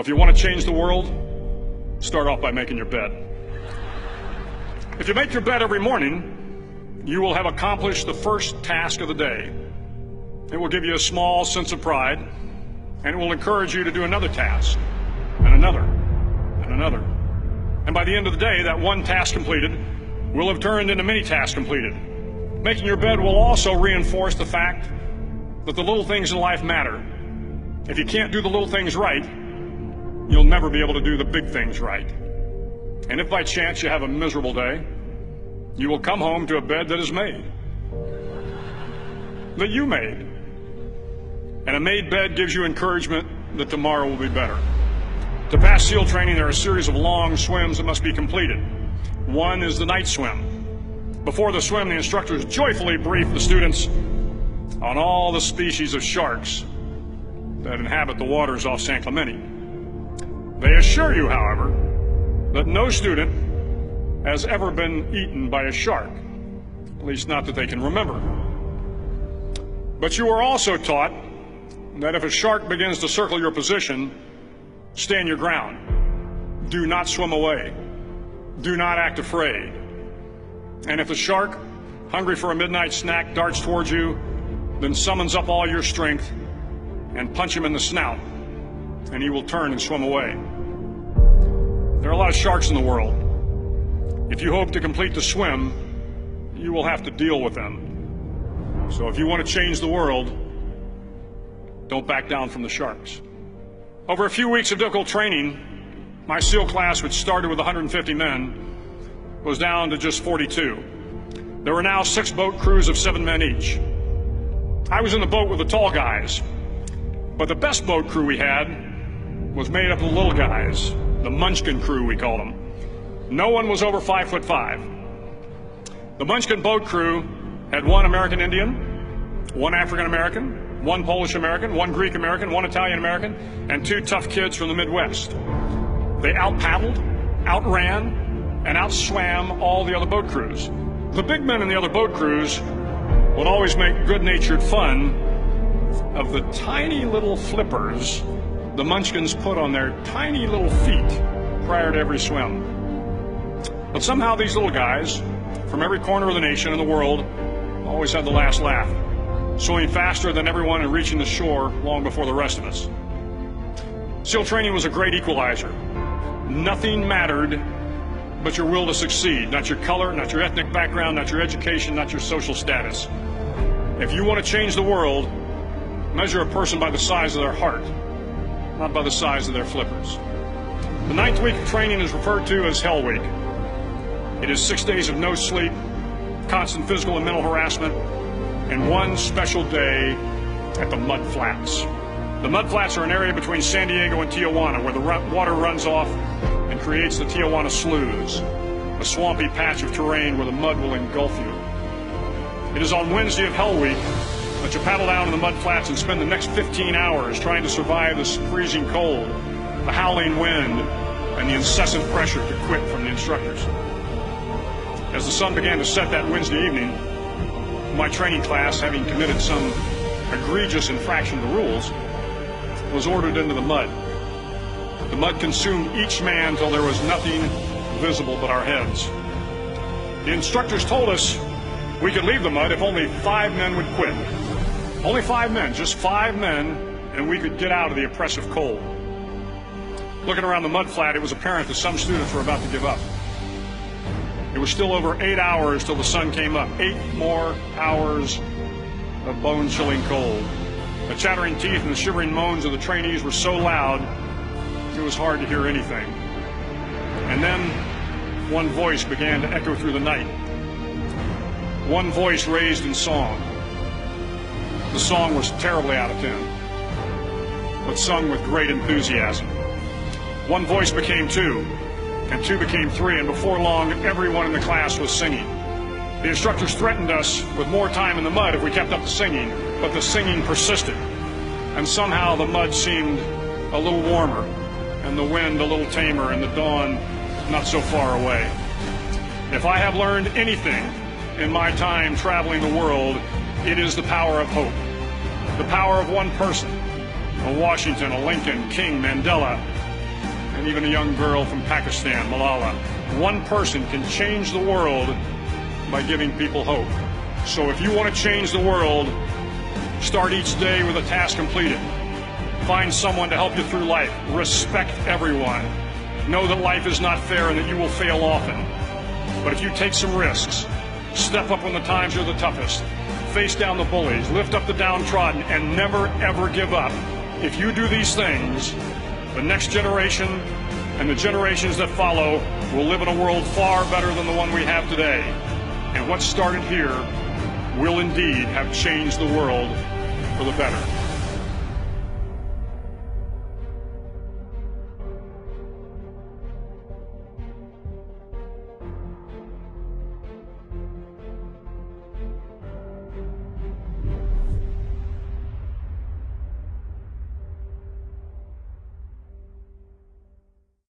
If you want to change the world, start off by making your bed. If you make your bed every morning, you will have accomplished the first task of the day. It will give you a small sense of pride, and it will encourage you to do another task, and another, and another. And by the end of the day, that one task completed will have turned into many tasks completed. Making your bed will also reinforce the fact that the little things in life matter. If you can't do the little things right, you'll never be able to do the big things right. And if by chance you have a miserable day, you will come home to a bed that is made, that you made. And a made bed gives you encouragement that tomorrow will be better. To pass SEAL training, there are a series of long swims that must be completed. One is the night swim. Before the swim, the instructors joyfully brief the students on all the species of sharks that inhabit the waters off San Clemente. They assure you, however, that no student has ever been eaten by a shark, at least not that they can remember. But you are also taught that if a shark begins to circle your position, stand your ground. Do not swim away. Do not act afraid. And if the shark, hungry for a midnight snack, darts towards you, then summons up all your strength and punch him in the snout, and he will turn and swim away. There are a lot of sharks in the world. If you hope to complete the swim, you will have to deal with them. So if you want to change the world, don't back down from the sharks. Over a few weeks of difficult training, my SEAL class, which started with 150 men, was down to just 42. There were now 6 boat crews of 7 men each. I was in the boat with the tall guys, but the best boat crew we had was made up of the little guys, the Munchkin crew, we called them. No one was over 5'5". The Munchkin boat crew had 1 American Indian, 1 African American, 1 Polish American, 1 Greek American, 1 Italian American, and 2 tough kids from the Midwest. They out-paddled, outran, and outswam all the other boat crews. The big men in the other boat crews would always make good-natured fun of the tiny little flippers the Munchkins put on their tiny little feet prior to every swim. But somehow these little guys from every corner of the nation and the world always had the last laugh, swimming faster than everyone and reaching the shore long before the rest of us. SEAL training was a great equalizer. Nothing mattered but your will to succeed, not your color, not your ethnic background, not your education, not your social status. If you want to change the world, measure a person by the size of their heart, not by the size of their flippers. The 9th week of training is referred to as Hell Week. It is 6 days of no sleep, constant physical and mental harassment, and 1 special day at the Mud Flats. The Mud Flats are an area between San Diego and Tijuana where the water runs off and creates the Tijuana Sloughs, a swampy patch of terrain where the mud will engulf you. It is on Wednesday of Hell Week that you paddle down in the mud flats and spend the next 15 hours trying to survive the freezing cold, the howling wind, and the incessant pressure to quit from the instructors. As the sun began to set that Wednesday evening, my training class, having committed some egregious infraction to rules, was ordered into the mud. The mud consumed each man till there was nothing visible but our heads. The instructors told us we could leave the mud if only 5 men would quit. Only 5 men, just 5 men, and we could get out of the oppressive cold. Looking around the mud flat, it was apparent that some students were about to give up. It was still over 8 hours till the sun came up. 8 more hours of bone-chilling cold. The chattering teeth and the shivering moans of the trainees were so loud, it was hard to hear anything. And then one voice began to echo through the night. One voice raised in song. The song was terribly out of tune, but sung with great enthusiasm. One voice became 2, and 2 became 3, and before long, everyone in the class was singing. The instructors threatened us with more time in the mud if we kept up the singing, but the singing persisted, and somehow the mud seemed a little warmer, and the wind a little tamer, and the dawn not so far away. If I have learned anything in my time traveling the world, it is the power of hope. The power of one person, a Washington, a Lincoln, King, Mandela, and even a young girl from Pakistan, Malala. One person can change the world by giving people hope. So if you want to change the world, start each day with a task completed. Find someone to help you through life. Respect everyone. Know that life is not fair and that you will fail often. But if you take some risks, step up when the times are the toughest, face down the bullies, lift up the downtrodden, and never, ever give up. If you do these things, the next generation and the generations that follow will live in a world far better than the one we have today. And what started here will indeed have changed the world for the better.